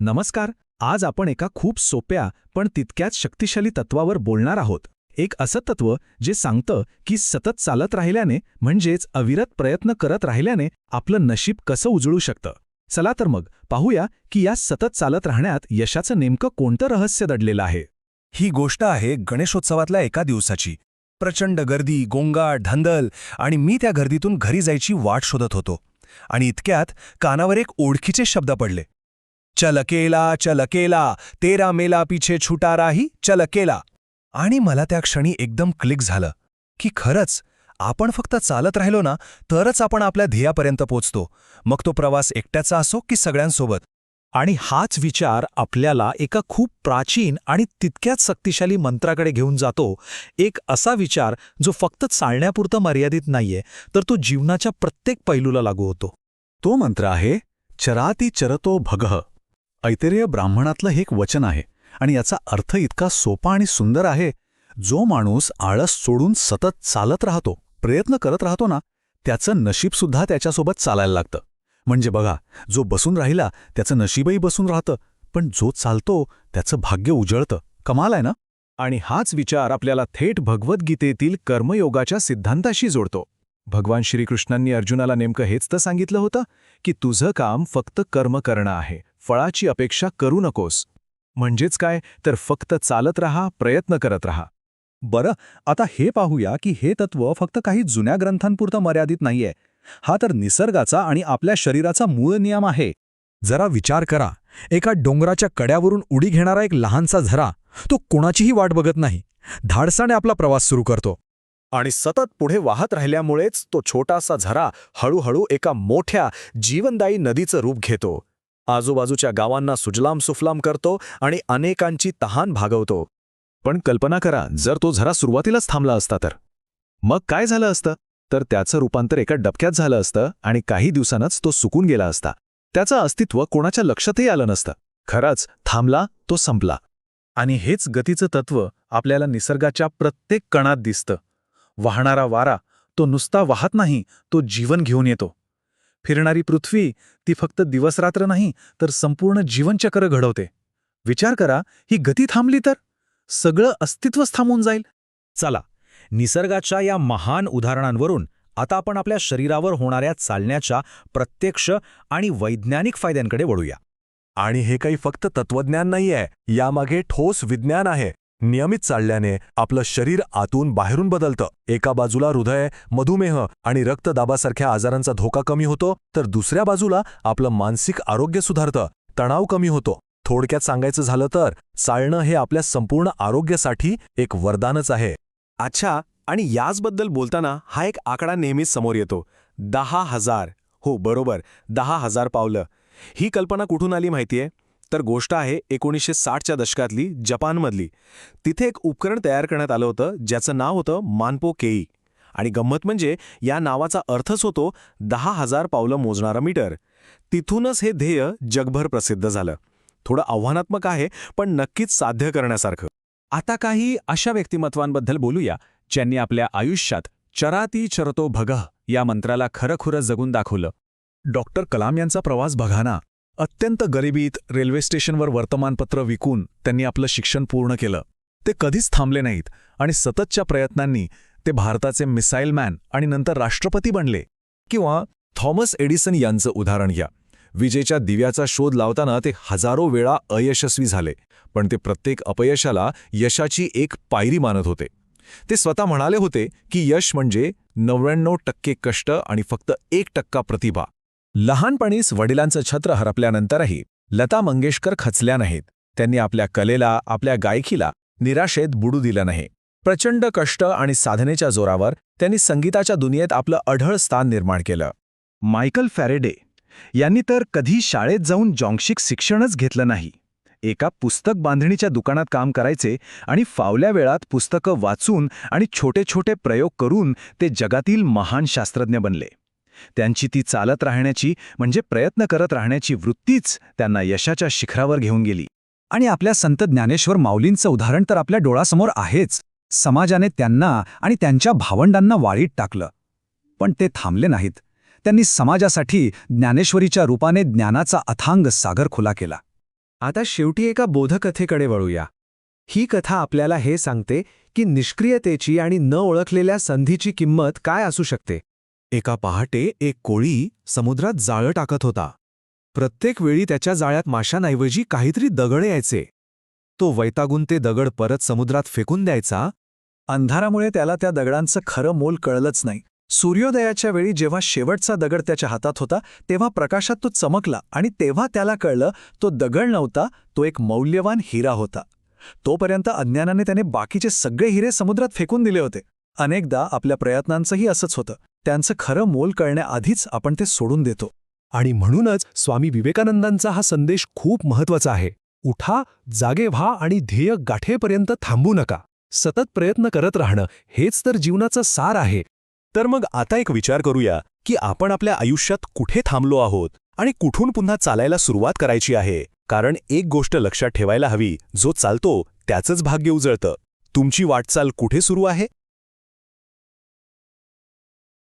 नमस्कार. आज आपण एका खूप सोप्या पण तितक्याच शक्तिशाली तत्वावर बोलणार आहोत. एक असं तत्व जे सांगतं की सतत चालत राहिल्याने म्हणजेच अविरत प्रयत्न करत राहिल्याने आपलं नशीब कसं उजळू शकतं. चला तर मग पाहूया की या सतत चालत राहण्यात यशाचं नेमकं कोणतं रहस्य दडलेलं आहे. ही गोष्ट आहे गणेशोत्सवातल्या एका दिवसाची. प्रचंड गर्दी, गोंगाट, धांदल आणि मी त्या गर्दीतून घरी जायची वाट शोधत होतो. आणि इतक्यात कानावर एक ओळखीचे शब्द पडले. चल अकेला तेरा मेला पीछे छुटा राही चल अकेला. आणि मला त्या क्षणी एकदम क्लिक झालं की खरंच आपण फक्त चालत राहिलो ना तरच आपण आपल्या ध्येयापर्यंत पोचतो, मग तो प्रवास एकट्याचा असो की सगळ्यांसोबत. आणि हाच विचार आपल्याला एका खूप प्राचीन आणि तितक्याच शक्तिशाली मंत्राकडे घेऊन जातो. एक असा विचार जो फक्त चालण्यापुरतं मर्यादित नाहीये, तर तो जीवनाच्या प्रत्येक पैलूला लागू होतो. तो मंत्र आहे चराती चरतो भगः. ऐतरेय ब्राह्मणातलं हे एक वचन आहे आणि याचा अर्थ इतका सोपा आणि सुंदर आहे. जो माणूस आळस सोडून सतत चालत राहतो, प्रयत्न करत राहतो ना, त्याचं नशीबसुद्धा त्याच्यासोबत चालायला लागतं. म्हणजे बघा, जो बसून राहिला त्याचं नशीबही बसून राहतं, पण जो चालतो त्याचं भाग्य उजळतं. कमाल आहे ना. आणि हाच विचार आपल्याला थेट भगवद्गीतेतील कर्मयोगाच्या सिद्धांताशी जोडतो. भगवान श्रीकृष्णांनी अर्जुनाला नेमकं हेच तर सांगितलं होतं की तुझं काम फक्त कर्म करणं आहे, फळाची अपेक्षा करू नकोस. म्हणजेच काय, तर फक्त चालत राहा, प्रयत्न करत राहा. बरं, आता हे पाहूया की हे तत्व फक्त काही जुन्या ग्रंथांपुरतं मर्यादित नाहीये. हा तर निसर्गाचा आणि आपल्या शरीराचा मूळ नियम आहे. जरा विचार करा, एका डोंगराच्या कड्यावरून उडी घेणारा एक लहानसा झरा, तो कोणाचीही वाट बघत नाही, धाडसाने आपला प्रवास सुरू करतो. आणि सतत पुढे वाहत राहिल्यामुळेच तो छोटासा झरा हळूहळू एका मोठ्या जीवनदायी नदीचं रूप घेतो. आजूबाजूच्या गावांना सुजलाम सुफलाम करतो आणि अनेकांची तहान भागवतो. पण कल्पना करा, जर तो झरा सुरुवातीलाच थांबला असता तर मग काय झालं असतं? तर त्याचं रूपांतर एका डबक्यात झालं असतं आणि काही दिवसांच तो सुकून गेला असता. त्याचं अस्तित्व कोणाच्या लक्षातही आलं नसतं. खरंच थांबला तो संपला. आणि हेच गतीचं तत्व आपल्याला निसर्गाच्या प्रत्येक कणात दिसतं. वाहणारा वारा तो नुसता वाहत नाही, तो जीवन घेऊन येतो. फिरणारी पृथ्वी ती फक्त दिवसरात्र नाही तर संपूर्ण जीवनचक्र घडवते. विचार करा, ही गती थांबली तर सगळं अस्तित्वच थांबून जाईल. चला, निसर्गाच्या या महान उदाहरणांवरून आता आपण आपल्या शरीरावर होणाऱ्या चालण्याच्या प्रत्यक्ष आणि वैज्ञानिक फायद्यांकडे वळूया. आणि हे काही फक्त तत्वज्ञान नाहीये, यामागे ठोस विज्ञान आहे. नियमित चालल्याने आपलं शरीर आतून बाहेरून बदलतं. एका बाजूला हृदय, मधुमेह आणि रक्तदाबासारख्या आजारांचा धोका कमी होतो, तर दुसऱ्या बाजूला आपलं मानसिक आरोग्य सुधारतं, तणाव कमी होतो. थोडक्यात सांगायचं झालं तर चालणं हे आपल्या संपूर्ण आरोग्यासाठी एक वरदानच आहे. अच्छा, आणि याचबद्दल बोलताना हा एक आकडा नेहमीच समोर येतो, 10,000. हो बरोबर, 10,000 पावलं. ही कल्पना कुठून आली माहितीये? तर गोष्ट आहे 1960च्या दशकातली, जपानमधली. तिथे एक उपकरण तयार करण्यात आलं होतं ज्याचं नाव होतं मानपो केई. आणि गंमत म्हणजे या नावाचा अर्थच होतो 10,000 पावलं मोजणारा मीटर. तिथूनच हे ध्येय जगभर प्रसिद्ध झालं. थोडं आव्हानात्मक आहे, पण नक्कीच साध्य करण्यासारखं. आता काही अशा व्यक्तिमत्वांबद्दल बोलूया ज्यांनी आपल्या आयुष्यात चराती चरतो भगः या मंत्राला खरंखुरं जगून दाखवलं. डॉक्टर कलाम यांचा प्रवास बघा ना. अत्यंत गरिबीत रेल्वे स्टेशनवर वर्तमानपत्र विकून त्यांनी आपलं शिक्षण पूर्ण केलं. ते कधीच थांबले नाहीत आणि सततच्या प्रयत्नांनी ते भारताचे मिसाईल मॅन आणि नंतर राष्ट्रपती बनले. किंवा थॉमस एडिसन यांचं उदाहरण घ्या. विजेच्या दिव्याचा शोध लावताना ते हजारो वेळा अयशस्वी झाले, पण ते प्रत्येक अपयशाला यशाची एक पायरी मानत होते. ते स्वतः म्हणाले होते की यश म्हणजे 99% कष्ट आणि फक्त 1% प्रतिभा. लहानपणीच वडिलांचं छत्र हरपल्यानंतरही लता मंगेशकर खचल्या नाहीत. त्यांनी आपल्या कलेला, आपल्या गायकीला निराशेत बुडू दिलं नाही. प्रचंड कष्ट आणि साधनेच्या जोरावर त्यांनी संगीताच्या दुनियेत आपलं अढळ स्थान निर्माण केलं. मायकल फॅरेडे यांनी तर कधी शाळेत जाऊन जॉंशिक शिक्षणच घेतलं नाही. एका पुस्तक बांधणीच्या दुकानात काम करायचे आणि फावल्या वेळात पुस्तकं वाचून आणि छोटे छोटे प्रयोग करून ते जगातील महान शास्त्रज्ञ बनले. त्यांची ती चालत राहण्याची म्हणजे प्रयत्न करत राहण्याची वृत्तीच त्यांना यशाच्या शिखरावर घेऊन गेली. आणि आपल्या संत ज्ञानेश्वर माऊलींचं उदाहरण तर आपल्या डोळ्यासमोर आहेच. समाजाने त्यांना आणि त्यांच्या भावंडांना वाळीत टाकलं, पण ते थांबले नाहीत. त्यांनी समाजासाठी ज्ञानेश्वरीच्या रूपाने ज्ञानाचा अथांग सागर खुला केला. आता शेवटी एका बोधकथेकडे वळूया. ही कथा आपल्याला हे सांगते की निष्क्रियतेची आणि न ओळखलेल्या संधीची किंमत काय असू शकते. एका पहाटे एक कोळी समुद्रात जाळं टाकत होता. प्रत्येक वेळी त्याच्या जाळ्यात माशांऐवजी काहीतरी दगड यायचे. तो वैतागून ते दगड परत समुद्रात फेकून द्यायचा. अंधारामुळे त्याला त्या दगडांचं खरं मोल कळलंच नाही. सूर्योदयाच्या वेळी जेव्हा शेवटचा दगड त्याच्या हातात होता तेव्हा प्रकाशात तो चमकला आणि तेव्हा त्याला कळलं तो दगड नव्हता, तो एक मौल्यवान हिरा होता. तोपर्यंत अज्ञानाने त्याने बाकीचे सगळे हिरे समुद्रात फेकून दिले होते. अनेकदा आपल्या प्रयत्नांचंही असंच होतं. त्यांचं खरं मोल कळण्याआधीच आपण ते सोडून देतो. आणि म्हणूनच स्वामी विवेकानंदांचा हा संदेश खूप महत्वाचा आहे. उठा, जागे व्हा आणि ध्येय गाठेपर्यंत थांबू नका. सतत प्रयत्न करत राहणं हेच तर जीवनाचं सार आहे. तर मग आता एक विचार करूया की आपण आपल्या आयुष्यात कुठे थांबलो आहोत आणि कुठून पुन्हा चालायला सुरुवात करायची आहे. कारण एक गोष्ट लक्षात ठेवायला हवी, जो चालतो त्याचंच भाग्य उजळतं. तुमची वाटचाल कुठे सुरू आहे